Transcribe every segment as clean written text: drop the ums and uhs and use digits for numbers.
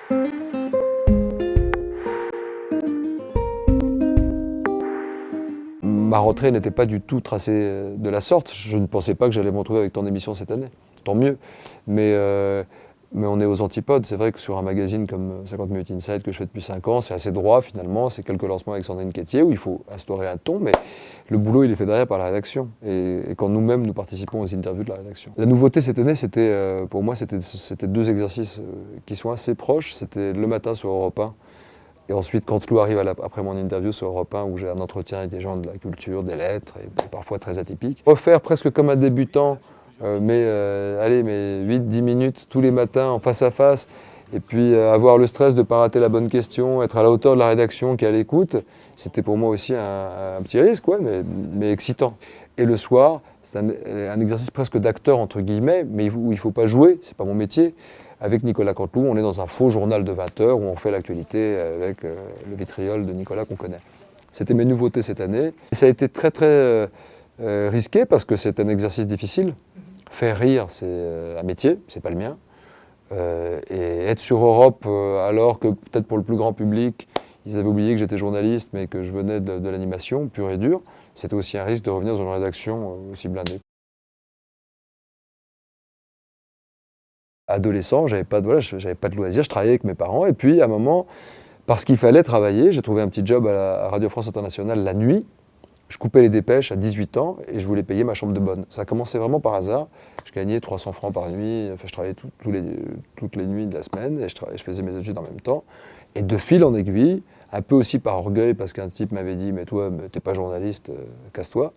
Ma rentrée n'était pas du tout tracée de la sorte. Je ne pensais pas que j'allais me retrouver avec tant d'émissions cette année. Tant mieux. Mais on est aux antipodes. C'est vrai que sur un magazine comme 50 Minutes Inside que je fais depuis 5 ans, c'est assez droit finalement. C'est quelques lancements avec Sandrine Quétier où il faut instaurer un ton, mais le boulot il est fait derrière par la rédaction. Et quand nous-mêmes nous participons aux interviews de la rédaction. La nouveauté cette année, pour moi, c'était 2 exercices qui sont assez proches. C'était le matin sur Europe 1. Et ensuite, quand Lou arrive après mon interview sur Europe 1, où j'ai un entretien avec des gens de la culture, des lettres, et parfois très atypiques, refaire presque comme un débutant, mais 8-10 minutes tous les matins en face à face, et puis avoir le stress de ne pas rater la bonne question, être à la hauteur de la rédaction qui est à l'écoute, c'était pour moi aussi un petit risque, ouais, mais excitant. Et le soir, c'est un exercice presque d'acteur, entre guillemets, mais où il ne faut pas jouer, c'est pas mon métier. Avec Nicolas Canteloup, on est dans un faux journal de 20 heures où on fait l'actualité avec le vitriol de Nicolas qu'on connaît. C'était mes nouveautés cette année. Et ça a été très très risqué parce que c'est un exercice difficile. Faire rire, c'est un métier, c'est pas le mien. Et être sur Europe alors que peut-être pour le plus grand public, ils avaient oublié que j'étais journaliste mais que je venais de l'animation pure et dure, c'était aussi un risque de revenir dans une rédaction aussi blindée. Adolescent, j'avais pas de loisirs, je travaillais avec mes parents. Et puis, à un moment, parce qu'il fallait travailler, j'ai trouvé un petit job à Radio France Internationale la nuit. Je coupais les dépêches à 18 ans et je voulais payer ma chambre de bonne. Ça a commencé vraiment par hasard. Je gagnais 300 francs par nuit. Enfin, je travaillais toutes les nuits de la semaine et je faisais mes études en même temps. Et de fil en aiguille, un peu aussi par orgueil, parce qu'un type m'avait dit « Mais toi, t'es pas journaliste, casse-toi »,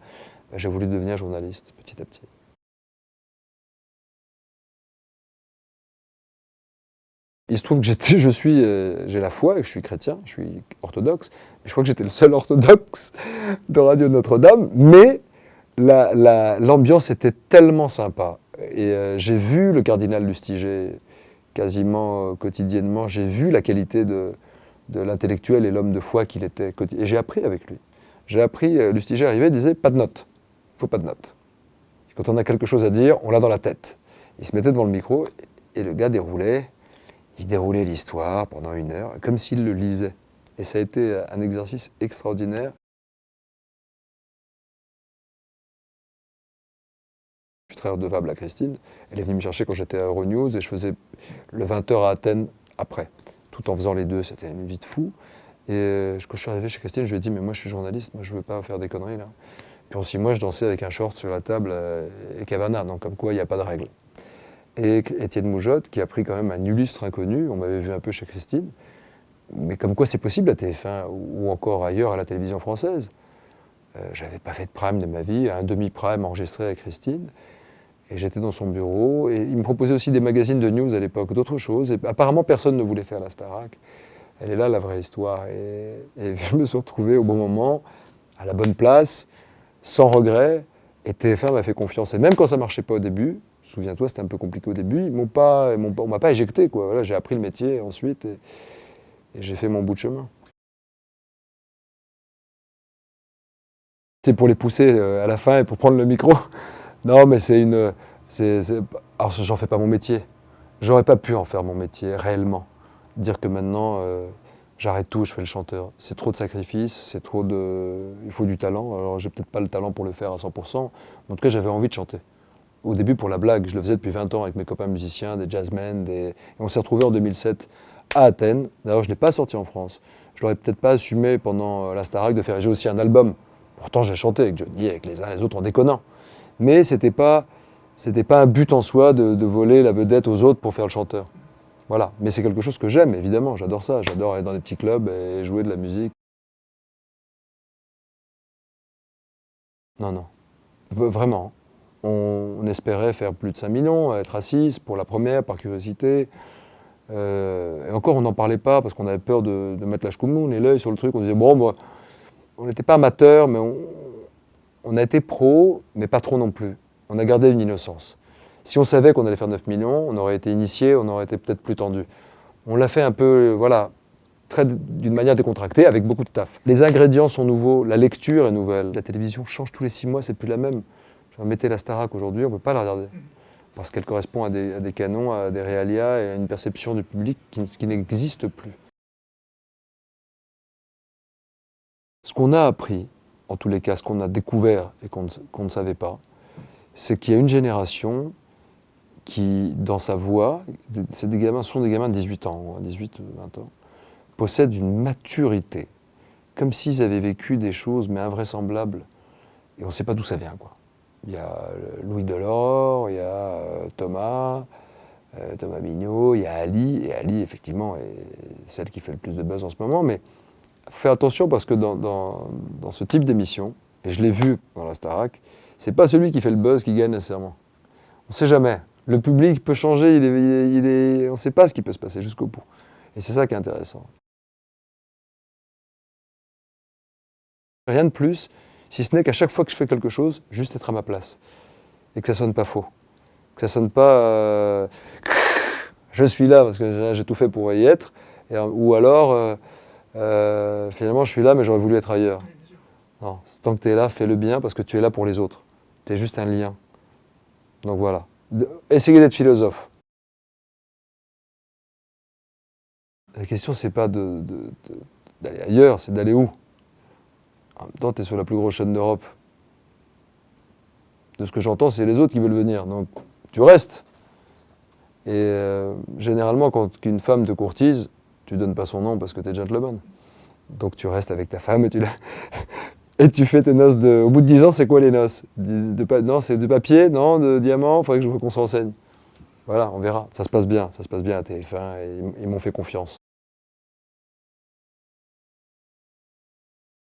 j'ai voulu devenir journaliste petit à petit. Il se trouve que j'ai la foi et que je suis chrétien, je suis orthodoxe. Je crois que j'étais le seul orthodoxe de Radio Notre-Dame, mais l'ambiance était tellement sympa. Et j'ai vu le cardinal Lustiger quasiment quotidiennement, j'ai vu la qualité de l'intellectuel et l'homme de foi qu'il était. Et j'ai appris avec lui. J'ai appris, Lustiger arrivait et disait « pas de notes, il ne faut pas de notes ». Quand on a quelque chose à dire, on l'a dans la tête. Il se mettait devant le micro et le gars déroulait. Il déroulait l'histoire pendant 1 heure, comme s'il le lisait. Et ça a été un exercice extraordinaire. Je suis très redevable à Christine. Elle est venue me chercher quand j'étais à Euronews et je faisais le 20h à Athènes après. Tout en faisant les deux, c'était une vie de fou. Et quand je suis arrivé chez Christine, je lui ai dit « mais moi je suis journaliste, moi je ne veux pas faire des conneries là ». Puis en 6 mois, je dansais avec un short sur la table et Cavana, donc comme quoi il n'y a pas de règle. Et Étienne Moujotte, qui a pris quand même un illustre inconnu, on m'avait vu un peu chez Christine, mais comme quoi c'est possible à TF1 ou encore ailleurs à la télévision française. J'avais pas fait de prime de ma vie, un demi-prime enregistré avec Christine, et j'étais dans son bureau, et il me proposait aussi des magazines de news à l'époque, d'autres choses, et apparemment personne ne voulait faire la Starac. Elle est là la vraie histoire, et je me suis retrouvé au bon moment, à la bonne place, sans regret, et TF1 m'a fait confiance, et même quand ça marchait pas au début, souviens-toi, c'était un peu compliqué au début, on m'a pas éjecté, quoi. Voilà, j'ai appris le métier ensuite et j'ai fait mon bout de chemin. C'est pour les pousser à la fin et pour prendre le micro. Non, mais alors, j'en fais pas mon métier. J'aurais pas pu en faire mon métier, réellement. Dire que maintenant, j'arrête tout, je fais le chanteur. C'est trop de sacrifices, il faut du talent. Alors, j'ai peut-être pas le talent pour le faire à 100%, mais en tout cas, j'avais envie de chanter. Au début, pour la blague, je le faisais depuis 20 ans avec mes copains musiciens, des jazzmen. Et on s'est retrouvés en 2007 à Athènes. D'ailleurs, je ne l'ai pas sorti en France. Je l'aurais peut-être pas assumé pendant la Starac de faire. J'ai aussi un album. Pourtant, j'ai chanté avec Johnny, avec les uns les autres en déconnant. Mais c'était pas un but en soi de voler la vedette aux autres pour faire le chanteur. Voilà. Mais c'est quelque chose que j'aime, évidemment. J'adore ça. J'adore aller dans des petits clubs et jouer de la musique. Non, non. Vraiment. On espérait faire plus de 5 millions, être à 6 pour la première, par curiosité. Et encore, on n'en parlait pas parce qu'on avait peur de mettre la chkoumoun et l'œil sur le truc. On disait, bon, moi, on n'était pas amateur, mais on a été pro, mais pas trop non plus. On a gardé une innocence. Si on savait qu'on allait faire 9 millions, on aurait été initié, on aurait été peut-être plus tendu. On l'a fait un peu, voilà, d'une manière décontractée, avec beaucoup de taf. Les ingrédients sont nouveaux, la lecture est nouvelle. La télévision change tous les 6 mois, c'est plus la même. Mettez la Starac aujourd'hui, on ne peut pas la regarder. parce qu'elle correspond à des canons, à des réalias et à une perception du public qui n'existe plus. Ce qu'on a appris, en tous les cas, ce qu'on a découvert et qu'on ne savait pas, c'est qu'il y a une génération qui, dans sa voix, ce sont des gamins de 18 ans, 18, 20 ans, possèdent une maturité, comme s'ils avaient vécu des choses, mais invraisemblables, et on ne sait pas d'où ça vient, quoi. Il y a Louis Delors, il y a Thomas Mignot, il y a Ali, et Ali, effectivement, est celle qui fait le plus de buzz en ce moment, mais fais attention parce que dans ce type d'émission, et je l'ai vu dans la Starac, c'est pas celui qui fait le buzz qui gagne nécessairement. On ne sait jamais. Le public peut changer, on ne sait pas ce qui peut se passer jusqu'au bout. Et c'est ça qui est intéressant. Rien de plus, si ce n'est qu'à chaque fois que je fais quelque chose, juste être à ma place. Et que ça sonne pas faux. Que ça sonne pas je suis là parce que j'ai tout fait pour y être. Ou alors, finalement, je suis là, mais j'aurais voulu être ailleurs. Non, tant que tu es là, fais-le bien parce que tu es là pour les autres. Tu es juste un lien. Donc voilà. Essayez d'être philosophe. La question, c'est pas d'aller ailleurs, c'est d'aller où. En même temps, tu es sur la plus grosse chaîne d'Europe. De ce que j'entends, c'est les autres qui veulent venir. Donc, tu restes. Et généralement, quand une femme te courtise, tu donnes pas son nom parce que tu es gentleman. Donc, tu restes avec ta femme et tu fais tes noces Au bout de 10 ans, c'est quoi les noces? Non, c'est de papier, non, de diamant, il faudrait qu'on se renseigne. Voilà, on verra. Ça se passe bien à TF1 et ils m'ont fait confiance.